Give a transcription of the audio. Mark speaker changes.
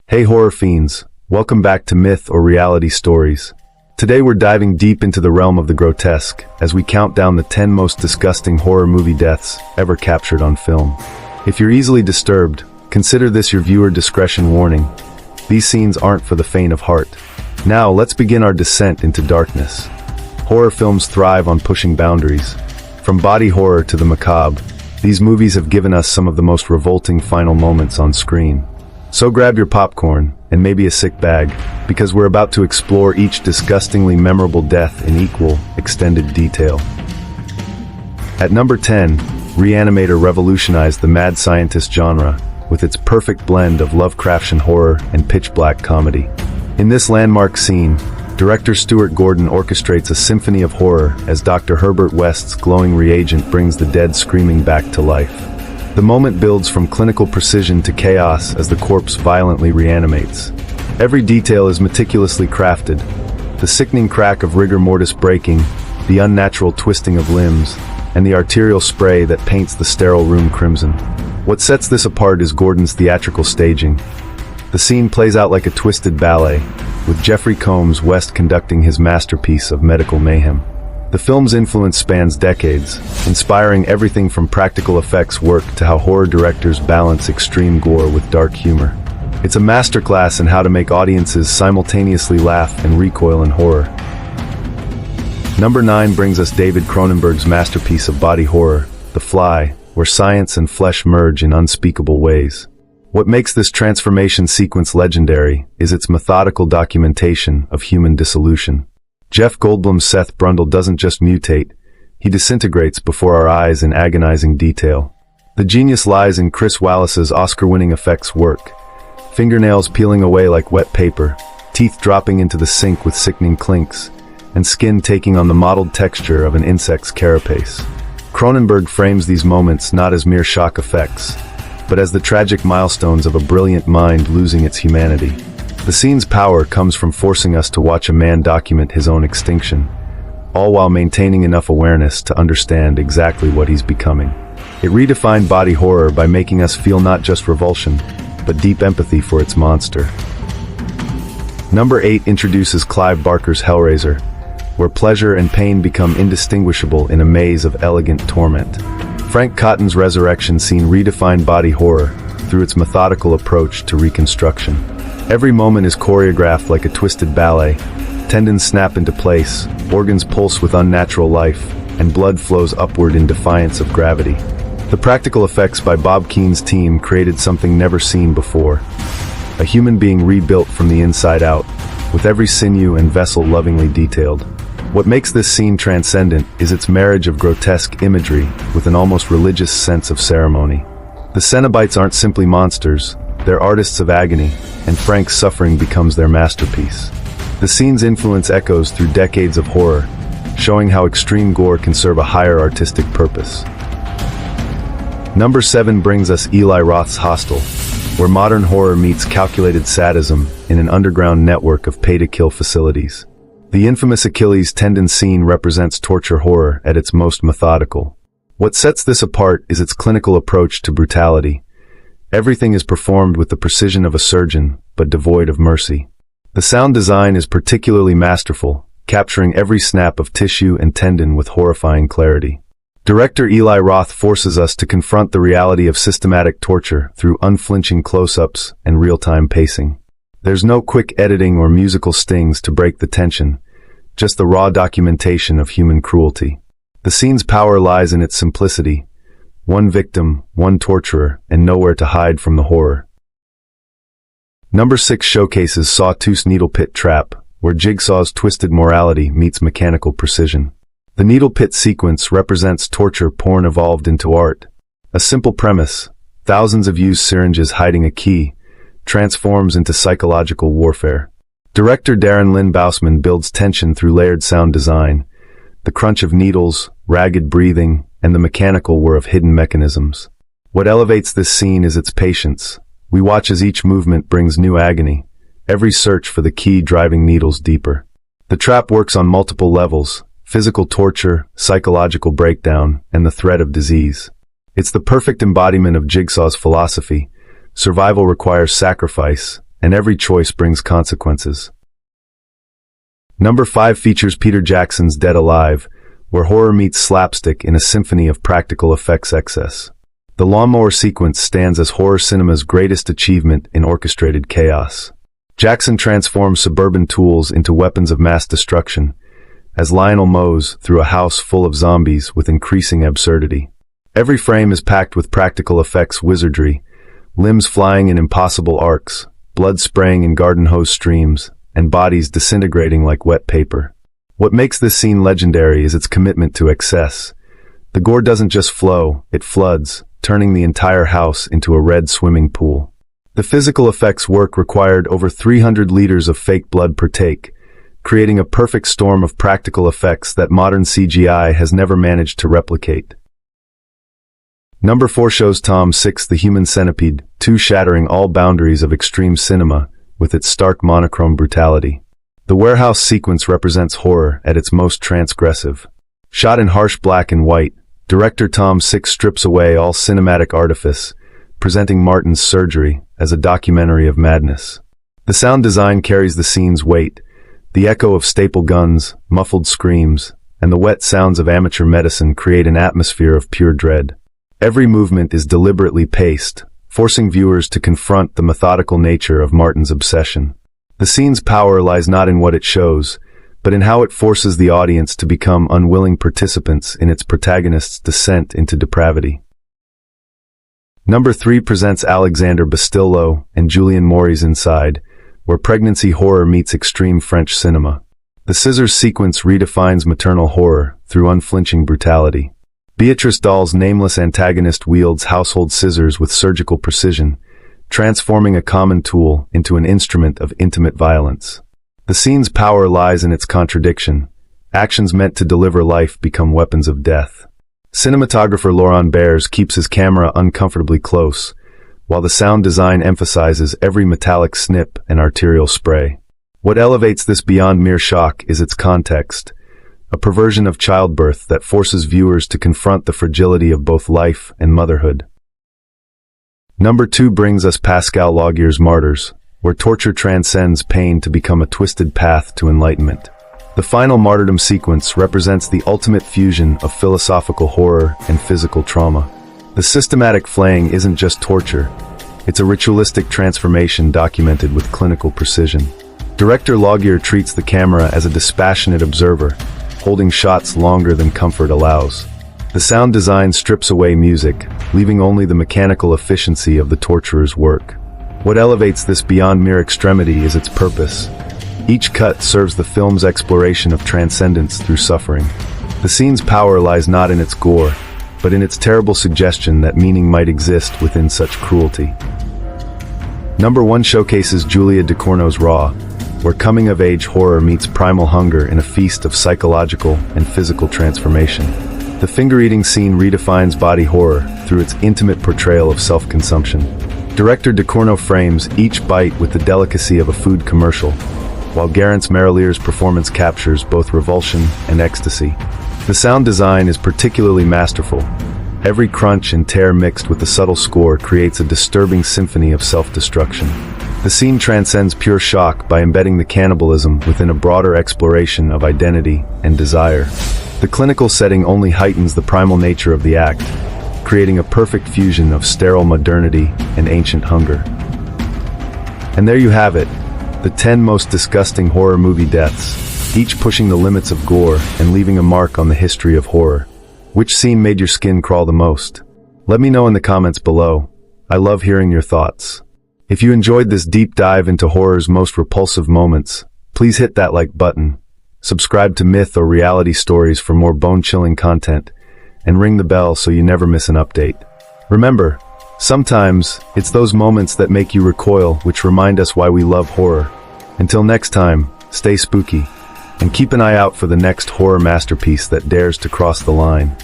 Speaker 1: Hey horror fiends, welcome back to Myth or Reality Stories. Today we're diving deep into the realm of the grotesque as we count down the 10 most disgusting horror movie deaths ever captured on film. If you're easily disturbed, consider this your viewer discretion warning. These scenes aren't for the faint of heart. Now let's begin our descent into darkness. Horror films thrive on pushing boundaries. From body horror to the macabre, these movies have given us some of the most revolting final moments on screen. So grab your popcorn, and maybe a sick bag, because we're about to explore each disgustingly memorable death in equal, extended detail. At number 10, Re-Animator revolutionized the mad scientist genre with its perfect blend of Lovecraftian horror and pitch-black comedy. In this landmark scene, director Stuart Gordon orchestrates a symphony of horror as Dr. Herbert West's glowing reagent brings the dead screaming back to life. The moment builds from clinical precision to chaos as the corpse violently reanimates. Every detail is meticulously crafted. The sickening crack of rigor mortis breaking, the unnatural twisting of limbs, and the arterial spray that paints the sterile room crimson. What sets this apart is Gordon's theatrical staging. The scene plays out like a twisted ballet, with Jeffrey Combs West conducting his masterpiece of medical mayhem. The film's influence spans decades, inspiring everything from practical effects work to how horror directors balance extreme gore with dark humor. It's a masterclass in how to make audiences simultaneously laugh and recoil in horror. Number 9 brings us David Cronenberg's masterpiece of body horror, The Fly, where science and flesh merge in unspeakable ways. What makes this transformation sequence legendary is its methodical documentation of human dissolution. Jeff Goldblum's Seth Brundle doesn't just mutate, he disintegrates before our eyes in agonizing detail. The genius lies in Chris Wallace's Oscar-winning effects work. Fingernails peeling away like wet paper, teeth dropping into the sink with sickening clinks, and skin taking on the mottled texture of an insect's carapace. Cronenberg frames these moments not as mere shock effects, but as the tragic milestones of a brilliant mind losing its humanity. The scene's power comes from forcing us to watch a man document his own extinction, all while maintaining enough awareness to understand exactly what he's becoming. It redefined body horror by making us feel not just revulsion, but deep empathy for its monster. Number 8 introduces Clive Barker's Hellraiser, where pleasure and pain become indistinguishable in a maze of elegant torment. Frank Cotton's resurrection scene redefined body horror through its methodical approach to reconstruction. Every moment is choreographed like a twisted ballet. Tendons snap into place, organs pulse with unnatural life, and blood flows upward in defiance of gravity. The practical effects by Bob Keene's team created something never seen before. A human being rebuilt from the inside out, with every sinew and vessel lovingly detailed. What makes this scene transcendent is its marriage of grotesque imagery with an almost religious sense of ceremony. The Cenobites aren't simply monsters, they're artists of agony, and Frank's suffering becomes their masterpiece. The scene's influence echoes through decades of horror, showing how extreme gore can serve a higher artistic purpose. Number 7 brings us Eli Roth's Hostel, where modern horror meets calculated sadism in an underground network of pay-to-kill facilities. The infamous Achilles tendon scene represents torture horror at its most methodical. What sets this apart is its clinical approach to brutality. Everything is performed with the precision of a surgeon, but devoid of mercy. The sound design is particularly masterful, capturing every snap of tissue and tendon with horrifying clarity. Director Eli Roth forces us to confront the reality of systematic torture through unflinching close-ups and real-time pacing. There's no quick editing or musical stings to break the tension, just the raw documentation of human cruelty. The scene's power lies in its simplicity. One victim, one torturer, and nowhere to hide from the horror. Number 6 showcases Sawtooth's Needle Pit Trap, where Jigsaw's twisted morality meets mechanical precision. The needle pit sequence represents torture porn evolved into art. A simple premise, thousands of used syringes hiding a key, transforms into psychological warfare. Director Darren Lynn Bousman builds tension through layered sound design, the crunch of needles, ragged breathing, and the mechanical whir of hidden mechanisms. What elevates this scene is its patience. We watch as each movement brings new agony, every search for the key driving needles deeper. The trap works on multiple levels: physical torture, psychological breakdown, and the threat of disease. It's the perfect embodiment of Jigsaw's philosophy. Survival requires sacrifice, and every choice brings consequences. Number 5 features Peter Jackson's Dead Alive, where horror meets slapstick in a symphony of practical effects excess. The lawnmower sequence stands as horror cinema's greatest achievement in orchestrated chaos. Jackson transforms suburban tools into weapons of mass destruction, as Lionel mows through a house full of zombies with increasing absurdity. Every frame is packed with practical effects wizardry, limbs flying in impossible arcs, blood spraying in garden hose streams, and bodies disintegrating like wet paper. What makes this scene legendary is its commitment to excess. The gore doesn't just flow, it floods, turning the entire house into a red swimming pool. The physical effects work required over 300 liters of fake blood per take, creating a perfect storm of practical effects that modern CGI has never managed to replicate. Number 4 shows Tom 6 The Human Centipede, 2 shattering all boundaries of extreme cinema with its stark monochrome brutality. The warehouse sequence represents horror at its most transgressive. Shot in harsh black and white, director Tom 6 strips away all cinematic artifice, presenting Martin's surgery as a documentary of madness. The sound design carries the scene's weight, the echo of staple guns, muffled screams, and the wet sounds of amateur medicine create an atmosphere of pure dread. Every movement is deliberately paced, forcing viewers to confront the methodical nature of Martin's obsession. The scene's power lies not in what it shows, but in how it forces the audience to become unwilling participants in its protagonist's descent into depravity. Number 3 presents Alexander Bastillo and Julien Maury's Inside, where pregnancy horror meets extreme French cinema. The scissors sequence redefines maternal horror through unflinching brutality. Beatrice Dahl's nameless antagonist wields household scissors with surgical precision, transforming a common tool into an instrument of intimate violence. The scene's power lies in its contradiction. Actions meant to deliver life become weapons of death. Cinematographer Laurent Bears keeps his camera uncomfortably close, while the sound design emphasizes every metallic snip and arterial spray. What elevates this beyond mere shock is its context, a perversion of childbirth that forces viewers to confront the fragility of both life and motherhood. Number 2 brings us Pascal Laugier's Martyrs, where torture transcends pain to become a twisted path to enlightenment. The final martyrdom sequence represents the ultimate fusion of philosophical horror and physical trauma. The systematic flaying isn't just torture, it's a ritualistic transformation documented with clinical precision. Director Laugier treats the camera as a dispassionate observer, holding shots longer than comfort allows. The sound design strips away music, leaving only the mechanical efficiency of the torturer's work. What elevates this beyond mere extremity is its purpose. Each cut serves the film's exploration of transcendence through suffering. The scene's power lies not in its gore, but in its terrible suggestion that meaning might exist within such cruelty. Number 1 showcases Julia Ducournau's Raw, where coming-of-age horror meets primal hunger in a feast of psychological and physical transformation. The finger-eating scene redefines body horror through its intimate portrayal of self-consumption. Director Ducournau frames each bite with the delicacy of a food commercial, while Garance Marillier's performance captures both revulsion and ecstasy. The sound design is particularly masterful. Every crunch and tear mixed with the subtle score creates a disturbing symphony of self-destruction. The scene transcends pure shock by embedding the cannibalism within a broader exploration of identity and desire. The clinical setting only heightens the primal nature of the act, creating a perfect fusion of sterile modernity and ancient hunger. And there you have it, the 10 most disgusting horror movie deaths, each pushing the limits of gore and leaving a mark on the history of horror. Which scene made your skin crawl the most? Let me know in the comments below. I love hearing your thoughts. If you enjoyed this deep dive into horror's most repulsive moments, please hit that like button, subscribe to Myth or Reality Stories for more bone-chilling content, and ring the bell so you never miss an update. Remember, sometimes it's those moments that make you recoil which remind us why we love horror. Until next time, stay spooky, and keep an eye out for the next horror masterpiece that dares to cross the line.